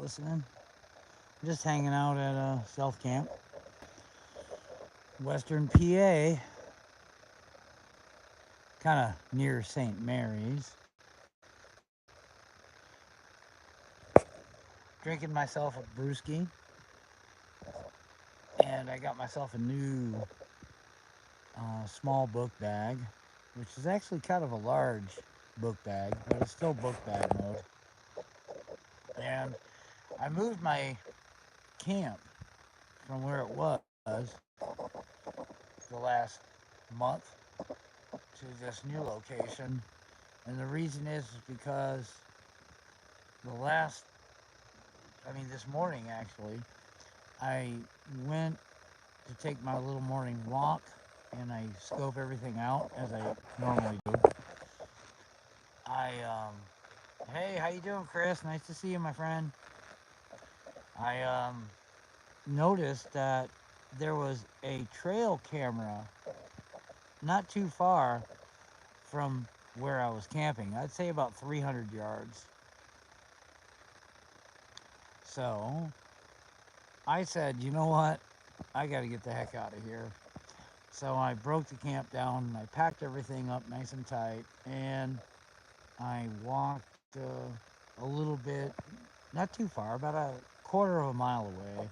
listening. I'm just hanging out at a self camp, Western PA, kind of near St. Mary's. Drinking myself a brewski, and I got myself a new small book bag, which is actually kind of a large book bag, but it's still book bag mode. And I moved my camp from where it was the last month to this new location. And the reason is because the last, this morning actually, I went to take my little morning walk and I scope everything out as I normally do. Hey, how you doing, Chris? Nice to see you, my friend. I noticed that there was a trail camera not too far from where I was camping. I'd say about 300 yards. So I said, you know what? I got to get the heck out of here. So I broke the camp down and I packed everything up nice and tight and I walked a little bit, not too far, about a quarter of a mile away.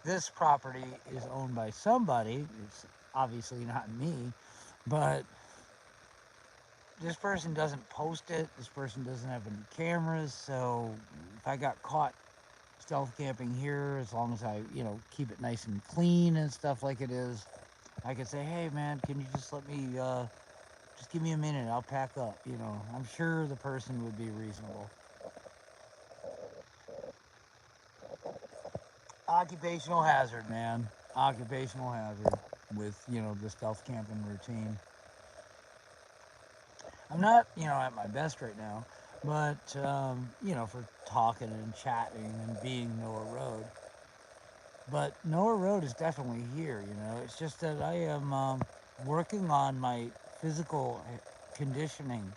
This property is owned by somebody. It's obviously not me, but this person doesn't post it. This person doesn't have any cameras. So if I got caught stealth camping here, as long as I, keep it nice and clean and stuff like it is, I could say, hey man, can you just let me, just give me a minute, I'll pack up. I'm sure the person would be reasonable. Occupational hazard, man. Occupational hazard with, the stealth camping routine. I'm not, at my best right now, but, for talking and chatting and being Noah Road. But Noah Road is definitely here, It's just that I am working on my physical conditioning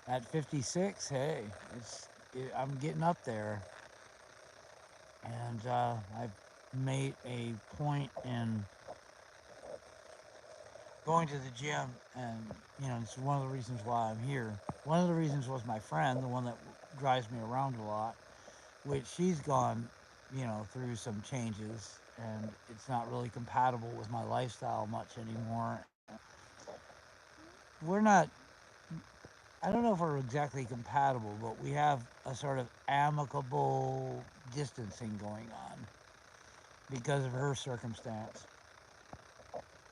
at 56. Hey, I'm getting up there. And I've made a point in going to the gym, and it's one of the reasons why I'm here. One of the reasons was my friend, the one that drives me around a lot, which she's gone, through some changes, and it's not really compatible with my lifestyle much anymore. We're not. I don't know if we're exactly compatible, but we have a sort of amicable distancing going on because of her circumstance,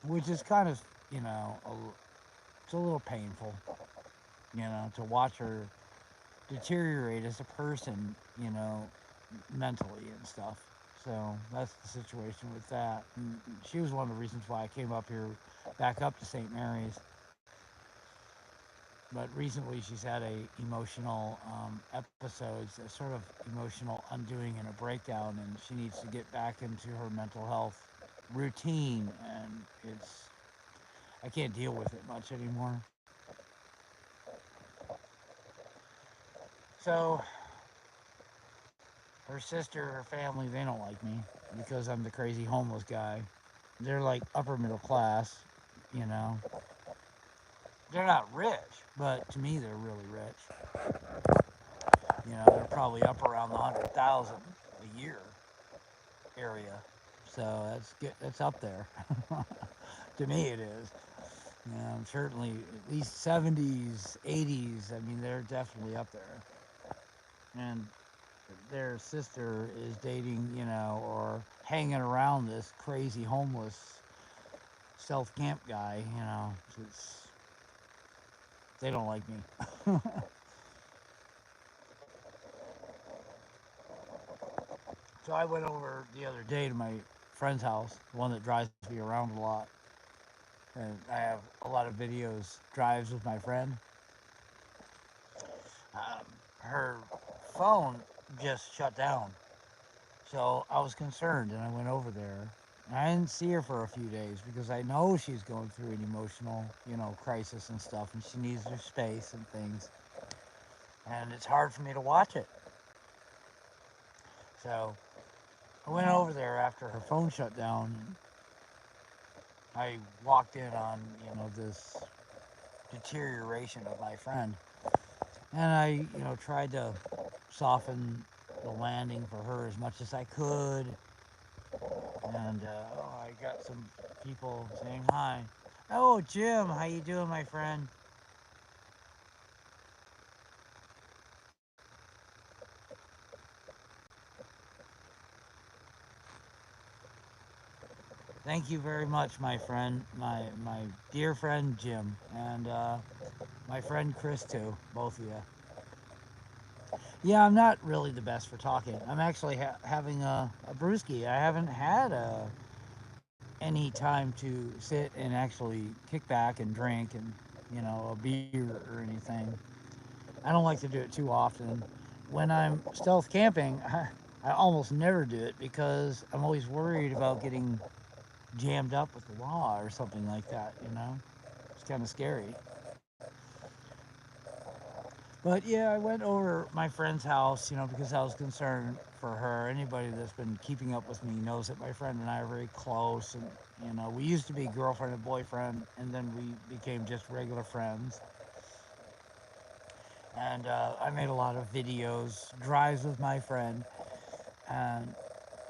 which is kind of, it's a little painful, to watch her deteriorate as a person, mentally and stuff. So that's the situation with that. And she was one of the reasons why I came up here, back up to St. Mary's. But recently she's had emotional episodes, a sort of emotional undoing and a breakdown, and she needs to get back into her mental health routine, and I can't deal with it much anymore. So her sister, her family, they don't like me because I'm the crazy homeless guy. They're like upper middle class, you know. They're not rich, but to me they're really rich. They're probably up around the 100,000 a year area. So that's up there. To me it is. Certainly at least 70s, 80s. They're definitely up there. And their sister is dating, or hanging around this crazy homeless self camp guy, it's, they don't like me. So I went over the other day to my friend's house, the one that drives me around a lot. And I have a lot of videos, drives with my friend. Her phone just shut down. So I was concerned and I went over there. And I didn't see her for a few days because I know she's going through an emotional, crisis and stuff, and she needs her space and things. And it's hard for me to watch it. So I went over there after her phone shut down, and I walked in on, this deterioration of my friend. And I, tried to soften the landing for her as much as I could. And I got some people saying hi. Oh, Jim, how you doing, my friend? Thank you very much, my friend, my dear friend Jim, and my friend Chris too, both of you. Yeah, I'm not really the best for talking. I'm actually having a brewski. I haven't had any time to sit and actually kick back and drink and a beer or anything. I don't like to do it too often. When I'm stealth camping, I almost never do it because I'm always worried about getting jammed up with the law or something like that. It's kind of scary. But yeah, I went over my friend's house, because I was concerned for her. Anybody that's been keeping up with me knows that my friend and I are very close, and we used to be girlfriend and boyfriend, and then we became just regular friends. And I made a lot of videos, drives with my friend, and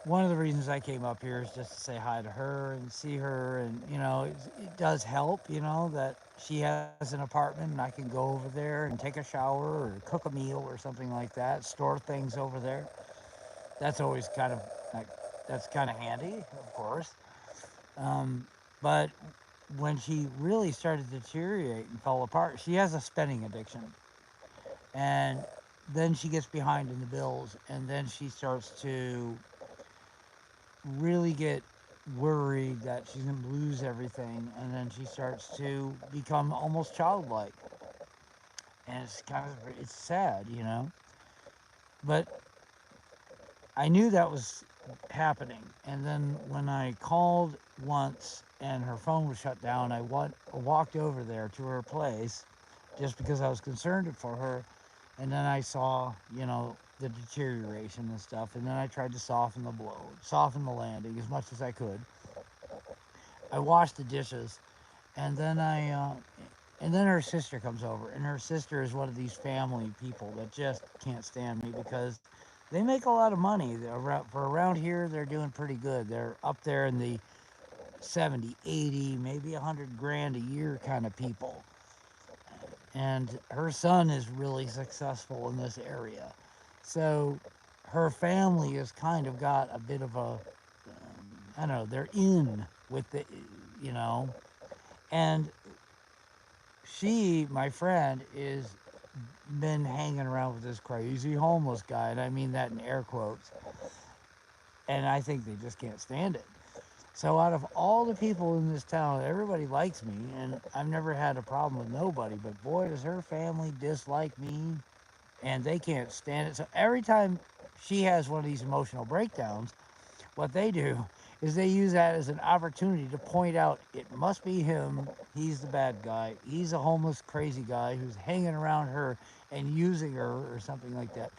one of the reasons I came up here is just to say hi to her and see her, and it does help, that she has an apartment and I can go over there and take a shower or cook a meal or something like that, store things over there. That's always kind of like that's kind of handy, of course. Um, but when she really started to deteriorate and fall apart, she has a spending addiction, and then she gets behind in the bills, and then she starts to really get worried that she's going to lose everything, and then she starts to become almost childlike, and it's sad, but I knew that was happening. And then when I called once and her phone was shut down, I walked over there to her place just because I was concerned for her. And then I saw, the deterioration and stuff. And then I tried to soften the blow, soften the landing as much as I could. I washed the dishes, and then her sister comes over, and her sister is one of these family people that just can't stand me because they make a lot of money. For around here, they're doing pretty good. They're up there in the 70, 80, maybe 100 grand a year kind of people. And her son is really successful in this area. So her family has kind of got a bit of I don't know, they're in with you know, and my friend, is been hanging around with this crazy homeless guy, and I mean that in air quotes. And I think they just can't stand it. So out of all the people in this town, everybody likes me, and I've never had a problem with nobody. But boy, does her family dislike me, and they can't stand it. So every time she has one of these emotional breakdowns, what they do is they use that as an opportunity to point out it must be him. He's the bad guy. He's a homeless, crazy guy who's hanging around her and using her or something like that.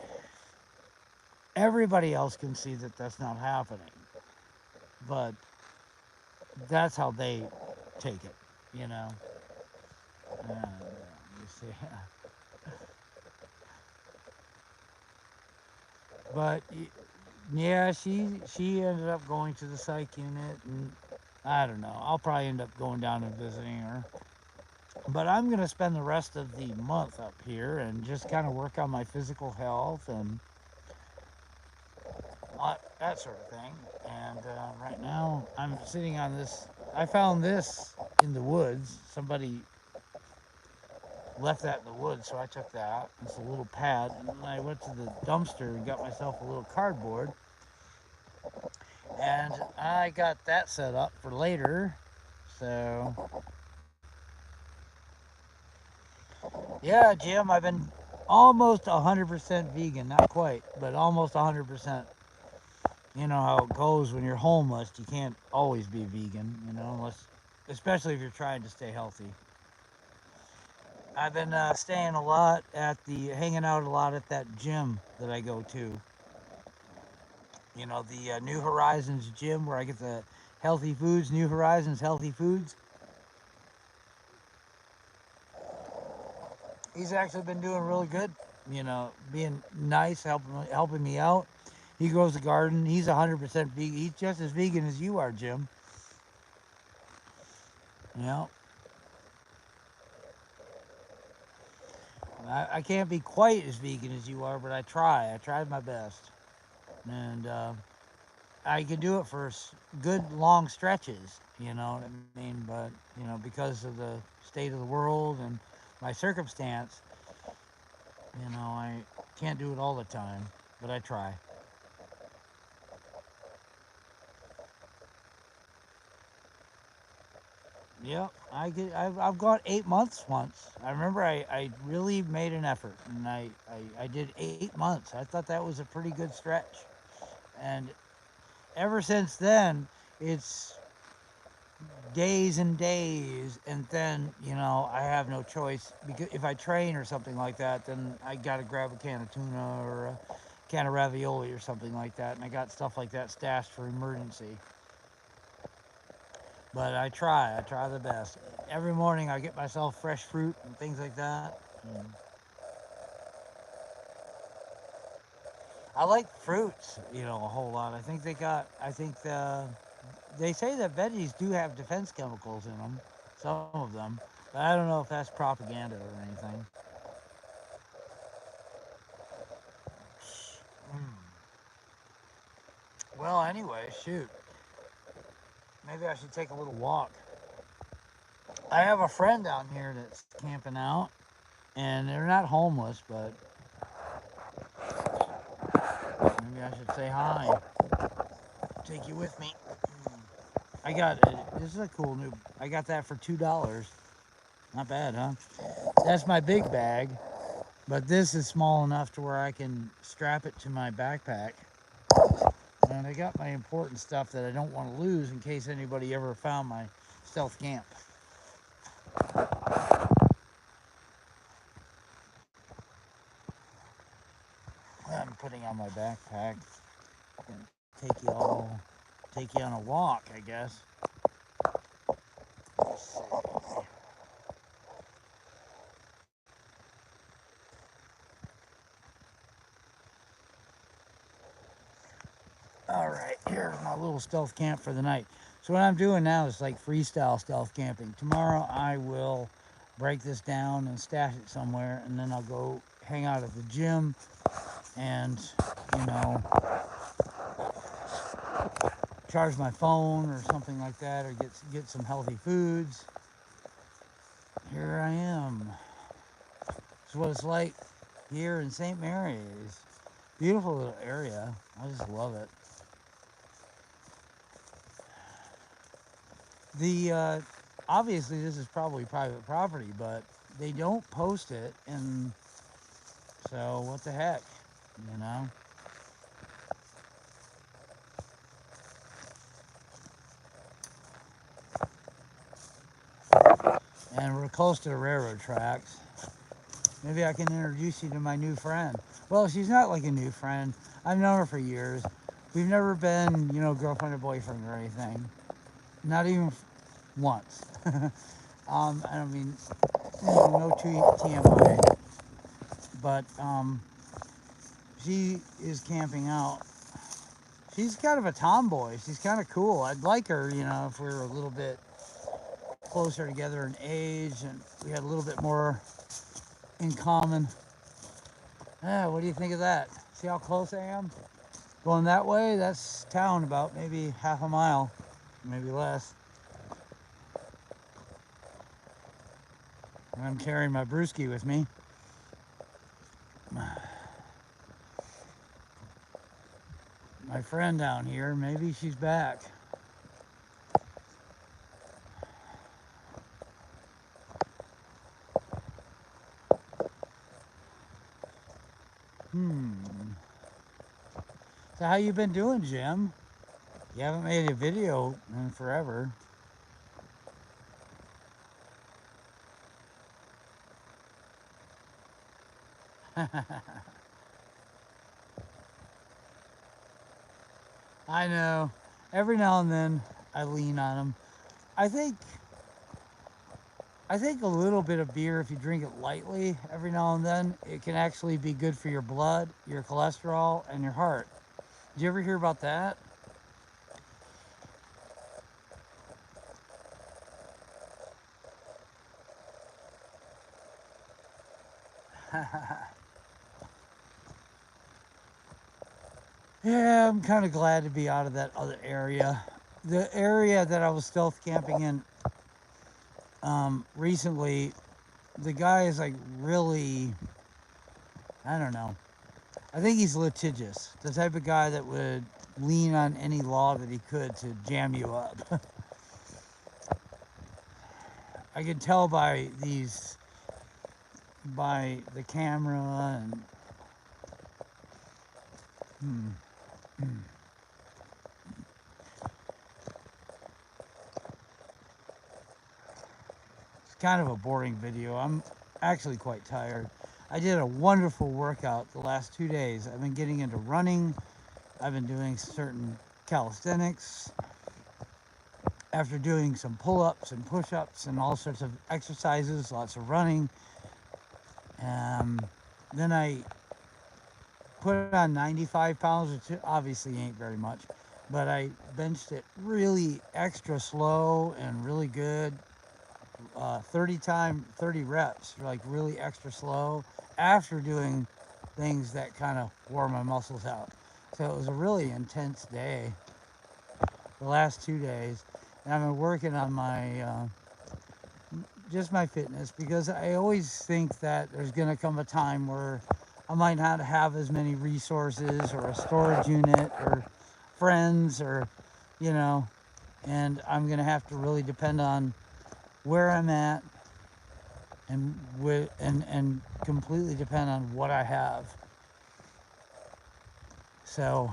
Everybody else can see that that's not happening, but that's how they take it, you know. You see, but yeah, she ended up going to the psych unit, and I don't know. I'll probably end up going down and visiting her. But I'm going to spend the rest of the month up here and just kind of work on my physical health and that sort of thing. And right now, I'm sitting on this. I found this in the woods. Somebody left that in the woods, so I took that. It's a little pad. And then I went to the dumpster and got myself a little cardboard. And I got that set up for later. So, yeah, Jim, I've been almost 100% vegan. Not quite, but almost 100%. You know how it goes when you're homeless. You can't always be vegan, unless, especially if you're trying to stay healthy. I've been staying a lot hanging out a lot at that gym that I go to. the New Horizons gym where I get the healthy foods, New Horizons healthy foods. He's actually been doing really good, being nice, helping me out. He grows a garden. He's 100% vegan. He's just as vegan as you are, Jim. You know, I can't be quite as vegan as you are, but I try. I tried my best, and I can do it for good long stretches. You know what I mean? But because of the state of the world and my circumstance, I can't do it all the time, but I try. Yep, I've gone 8 months once. I remember I really made an effort, and I did 8 months. I thought that was a pretty good stretch, and ever since then, it's days and days, and then I have no choice because if I train or something like that, then I got to grab a can of tuna or a can of ravioli or something like that, and I got stuff like that stashed for emergency. But I try the best. Every morning I get myself fresh fruit and things like that. And I like fruits, a whole lot. I think they say that veggies do have defense chemicals in them, some of them, but I don't know if that's propaganda or anything. Mm. Well, anyway, shoot, maybe I should take a little walk. I have a friend down here that's camping out, and they're not homeless, but maybe I should say hi. Take you with me. Mm. I got this is a cool new. I got that for $2. Not bad, huh? That's my big bag, but this is small enough to where I can strap it to my backpack. And I got my important stuff that I don't want to lose in case anybody ever found my stealth camp. I'm putting on my backpack and take you on a walk, I guess. Let's see. All right, here's my little stealth camp for the night. So what I'm doing now is like freestyle stealth camping. Tomorrow I will break this down and stash it somewhere, and then I'll go hang out at the gym and you know charge my phone or something like that, or get some healthy foods. Here I am. This is what it's like here in St. Mary's. Beautiful little area. I just love it. The obviously this is probably private property, but they don't post it, and so what the heck, you know? And we're close to the railroad tracks. Maybe I can introduce you to my new friend. Well, she's not like a new friend. I've known her for years. We've never been, girlfriend or boyfriend or anything. Not even once. I don't mean, no TMI. But she is camping out. She's kind of a tomboy. She's kind of cool. I'd like her, if we were a little bit closer together in age and we had a little bit more in common. What do you think of that? See how close I am? Going that way, that's town about maybe half a mile, maybe less. And I'm carrying my brewski with me. My friend down here, maybe she's back. Hmm. So how you been doing, Jim? You haven't made a video in forever. I know. Every now and then I lean on them. I think I think a little bit of beer, if you drink it lightly every now and then, it can actually be good for your blood, your cholesterol, and your heart. Did you ever hear about that? Yeah, I'm kind of glad to be out of that other area. The area that I was stealth camping in recently, the guy is like really, I don't know. I think he's litigious, the type of guy that would lean on any law that he could to jam you up. I could tell by the camera and hmm, it's kind of a boring video. I'm actually quite tired. I did a wonderful workout the last 2 days. I've been getting into running. I've been doing certain calisthenics. After doing some pull-ups and push-ups and all sorts of exercises, lots of running, um, then I put on 95 pounds, which obviously ain't very much, but I benched it really extra slow and really good. 30 reps, like really extra slow after doing things that kind of wore my muscles out. So it was a really intense day, the last 2 days. And I've been working on my, just my fitness because I always think that there's going to come a time where I might not have as many resources or a storage unit or friends or, you know, and I'm going to have to really depend on where I'm at and completely depend on what I have. So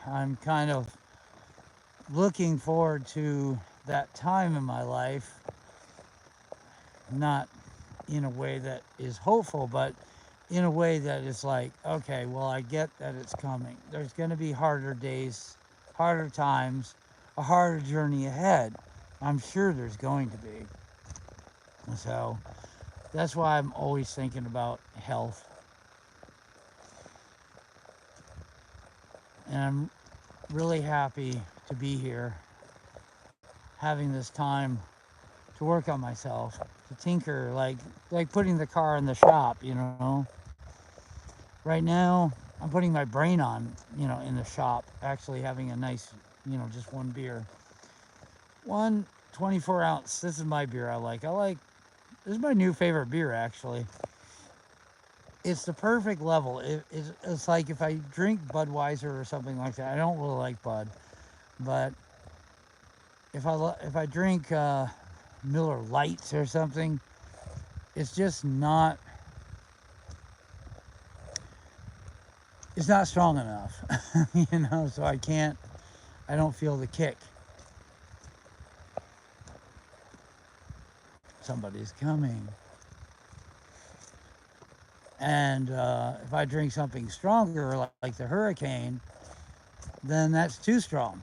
I'm kind of looking forward to that time in my life, not in a way that is hopeful, but in a way that is like, okay, well, I get that it's coming. There's going to be harder days, harder times, a harder journey ahead. I'm sure there's going to be. So that's why I'm always thinking about health. And I'm really happy to be here, having this time to work on myself, to tinker, like putting the car in the shop, you know. Right now, I'm putting my brain on, in the shop, actually having a nice, just one beer. One 24 ounce. This is my beer I like. This is my new favorite beer, actually. It's the perfect level. It's like if I drink Budweiser or something like that. I don't really like Bud, but if I drink Miller Lights or something, it's just not it's not strong enough, so I don't feel the kick. Somebody's coming. And if I drink something stronger, like the Hurricane, then that's too strong.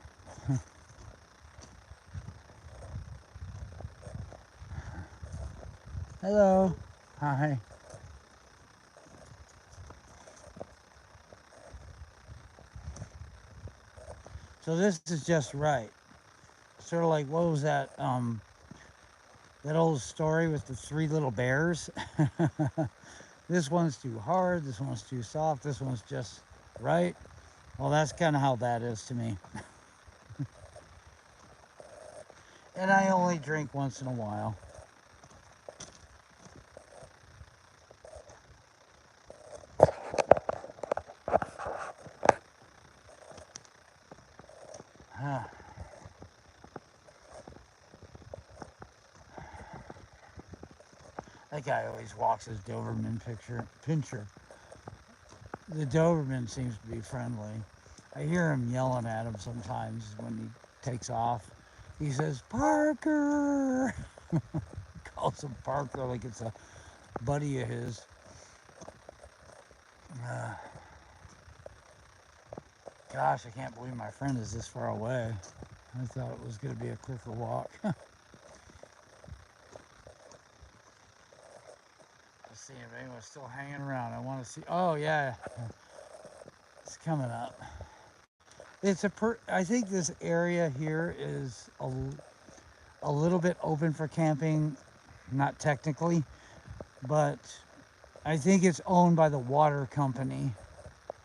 Hello. Hi. So this is just right. Sort of like, what was that old story with the three little bears? This one's too hard, this one's too soft, this one's just right. Well, that's kind of how that is to me. And I only drink once in a while. That guy always walks his Doberman pincher. The Doberman seems to be friendly. I hear him yelling at him sometimes when he takes off. He says, Parker! Calls him Parker like it's a buddy of his. Uh, Gosh, I can't believe my friend is this far away. I thought it was going to be a quicker walk. Let's see if anyone's still hanging around. I want to see. Oh, yeah, it's coming up. I think this area here is a little bit open for camping, not technically, but I think it's owned by the water company.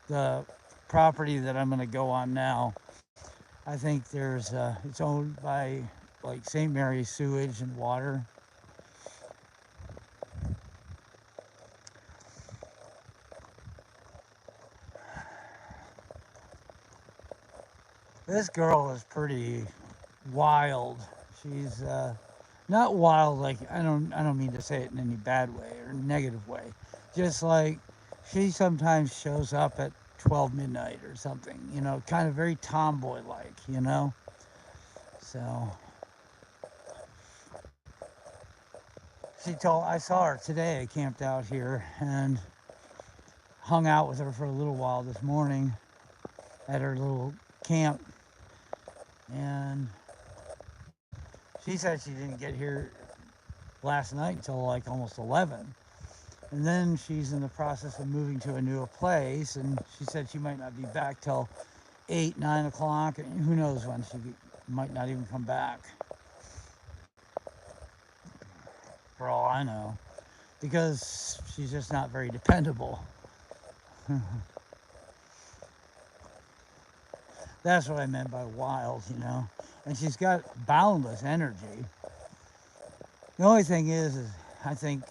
The property that I'm going to go on now, I think it's owned by like St. Mary's Sewage and Water. This girl is pretty wild. She's not wild like I don't mean to say it in any bad way or negative way. Just like she sometimes shows up at 12 midnight or something, kind of very tomboy like. So I saw her today. I camped out here and hung out with her for a little while this morning at her little camp. And she said she didn't get here last night until like almost 11. And then she's in the process of moving to a new place. And she said she might not be back till 8, 9 o'clock. And who knows when she might not even come back. For all I know. Because she's just not very dependable. That's what I meant by wild. And she's got boundless energy. The only thing is I think,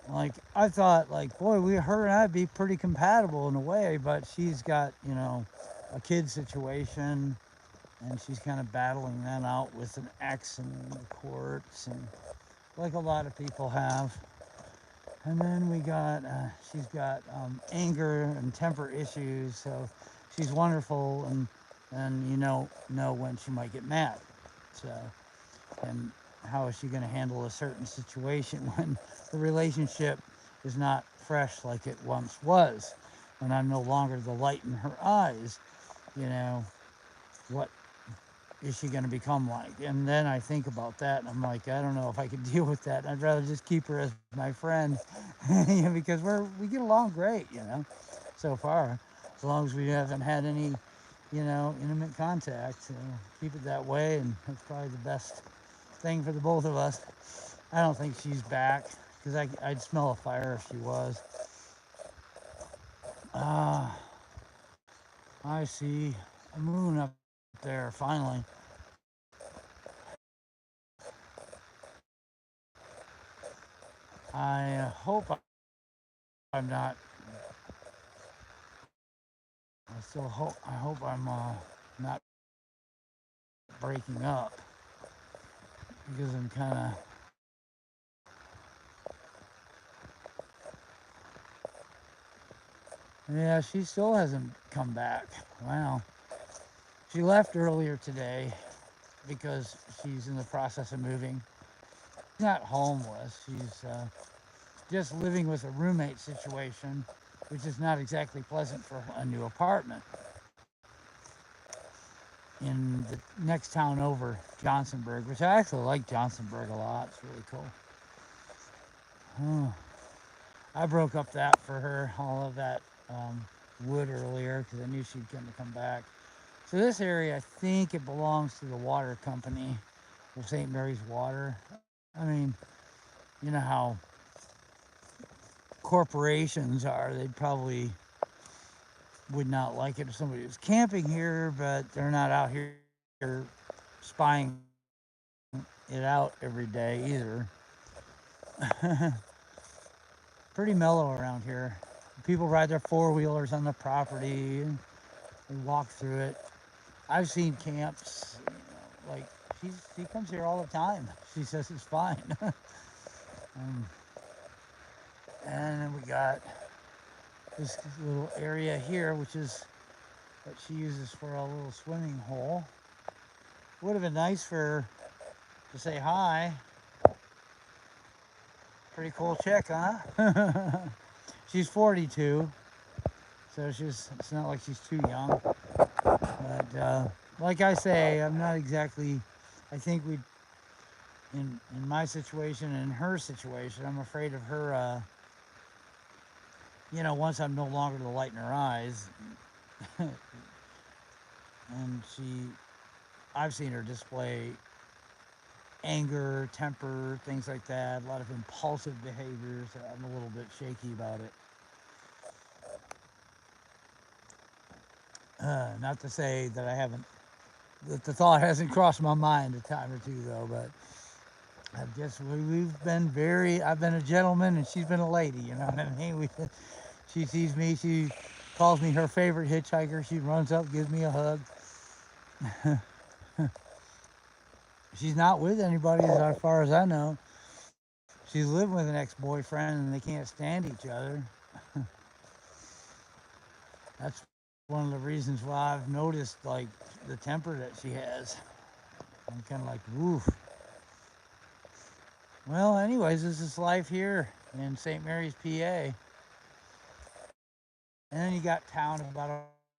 like, I thought, like, boy, her and I'd be pretty compatible in a way, but she's got, a kid situation, and she's kind of battling that out with an ex in the courts, and like a lot of people have. And then she's got anger and temper issues, so she's wonderful, and know when she might get mad. So, and how is she going to handle a certain situation when the relationship is not fresh like it once was, and I'm no longer the light in her eyes? What is she going to become like? And then I think about that, and I'm like, I don't know if I could deal with that. I'd rather just keep her as my friend, because we get along great, so far, as long as we haven't had any, intimate contact. So keep it that way, and that's probably the best thing for the both of us. I don't think she's back, because I'd smell a fire if she was. I see a moon up there finally. I hope I'm not. I hope I'm not breaking up, because I'm kind of. Yeah, she still hasn't come back. Wow. She left earlier today because she's in the process of moving. She's not homeless. She's just living with a roommate situation, which is not exactly pleasant for a new apartment. In the next town over, Johnsonburg, which I actually like Johnsonburg a lot. It's really cool. Oh, I broke up that for her, all of that wood earlier, because I knew she'd come back. So this area, I think it belongs to the water company of St. Mary's Water. I mean, you know how corporations are. They probably would not like it if somebody was camping here, but they're not out here spying it out every day either. Pretty mellow around here. People ride their four-wheelers on the property and they walk through it. I've seen camps, like she comes here all the time. She says it's fine. um, and then we got this little area here, which is what she uses for a little swimming hole. Would have been nice for her to say hi. Pretty cool chick, huh? She's 42, so it's not like she's too young. But like I say, I'm not exactly. I think we, in my situation and in her situation, I'm afraid of her. Once I'm no longer the light in her eyes, and I've seen her display anger, temper, things like that. A lot of impulsive behaviors. I'm a little bit shaky about it. Not to say that that the thought hasn't crossed my mind a time or two though, but I've been a gentleman and she's been a lady, you know what I mean? She sees me, she calls me her favorite hitchhiker. She runs up, gives me a hug. She's not with anybody as far as I know. She's living with an ex-boyfriend and they can't stand each other. That's one of the reasons why I've noticed like the temper that she has. I'm kind of like, woof. Well, anyways, this is life here in St. Mary's, PA. And then you got town about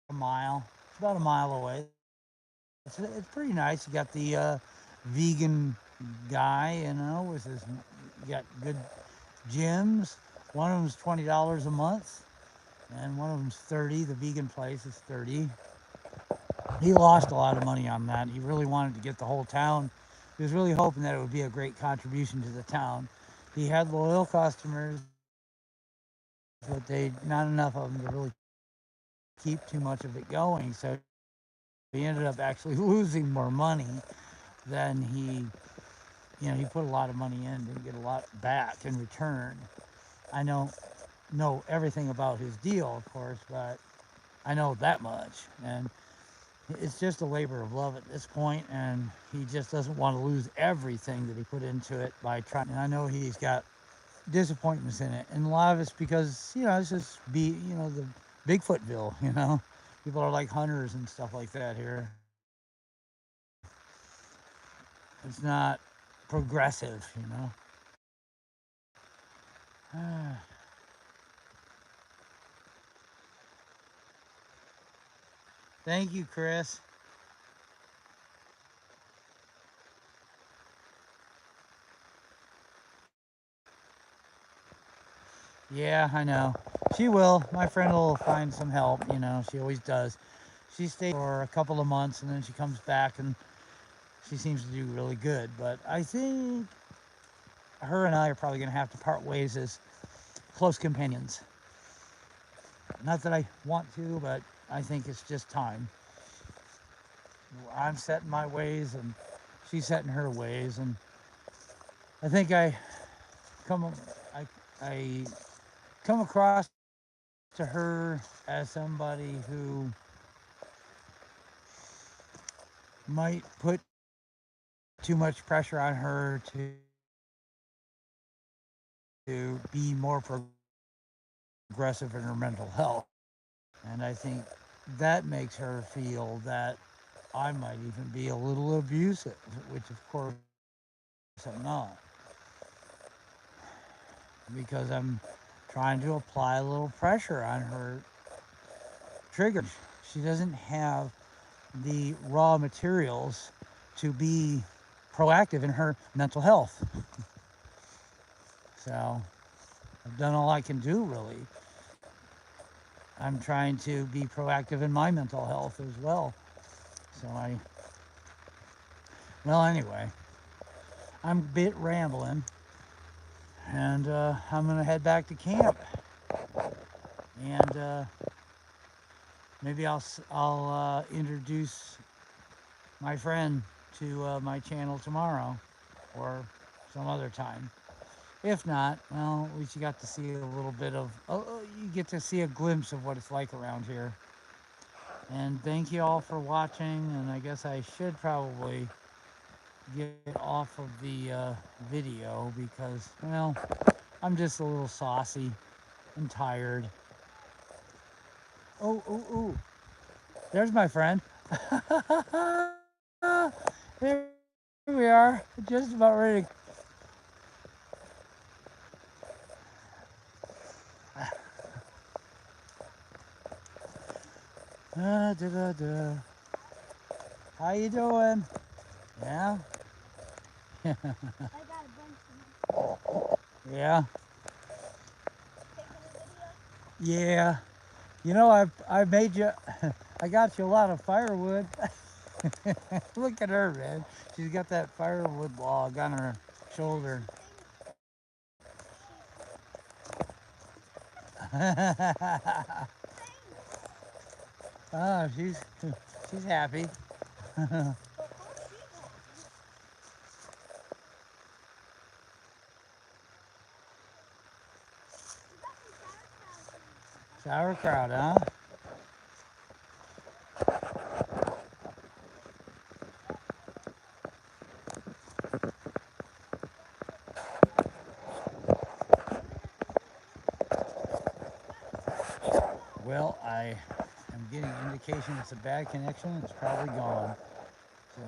a mile. It's about a mile away. It's pretty nice. You got the vegan guy, with his. You got good gyms. One of them's $20 a month, and one of them's 30. The vegan place is 30. He lost a lot of money on that. He really wanted to get the whole town. He was really hoping that it would be a great contribution to the town. He had loyal customers, but not enough of them to really keep too much of it going. So he ended up actually losing more money than he put a lot of money in, didn't get a lot back in return. I don't know everything about his deal, of course, but I know that much. And it's just a labor of love at this point, and he just doesn't want to lose everything that he put into it by trying. And I know he's got disappointments in it, and a lot of it's because it's just the Bigfootville. People are like hunters and stuff like that here. It's not progressive. Thank you, Chris. Yeah, I know. She will. My friend will find some help. She always does. She stays for a couple of months and then she comes back and she seems to do really good. But I think her and I are probably going to have to part ways as close companions. Not that I want to, but I think it's just time. I'm setting my ways and she's setting her ways, and I think come I I come across to her as somebody who might put too much pressure on her to be more progressive in her mental health. And I think that makes her feel that I might even be a little abusive, which of course I'm not, because I'm trying to apply a little pressure on her triggers. She doesn't have the raw materials to be proactive in her mental health. So I've done all I can do, really. I'm trying to be proactive in my mental health as well. So well, anyway, I'm a bit rambling, and I'm gonna head back to camp, and maybe I'll introduce my friend to my channel tomorrow, or some other time. If not, well, at least you got to see a little bit of, you get to see a glimpse of what it's like around here. And thank you all for watching, and I guess I should probably get off of the video because, well, I'm just a little saucy and tired. Oh, oh, oh, there's my friend. There we are, just about ready to... Da. How you doing? Yeah? I got a bunch of Yeah? taking a video. Yeah. You know, I made you, I got you a lot of firewood. Look at her, man. She's got that firewood log on her shoulder. Oh, she's happy. Of course she's happy. We got some sauerkraut. Sauerkraut, huh? Well, I am getting indication it's a bad connection. It's probably gone. So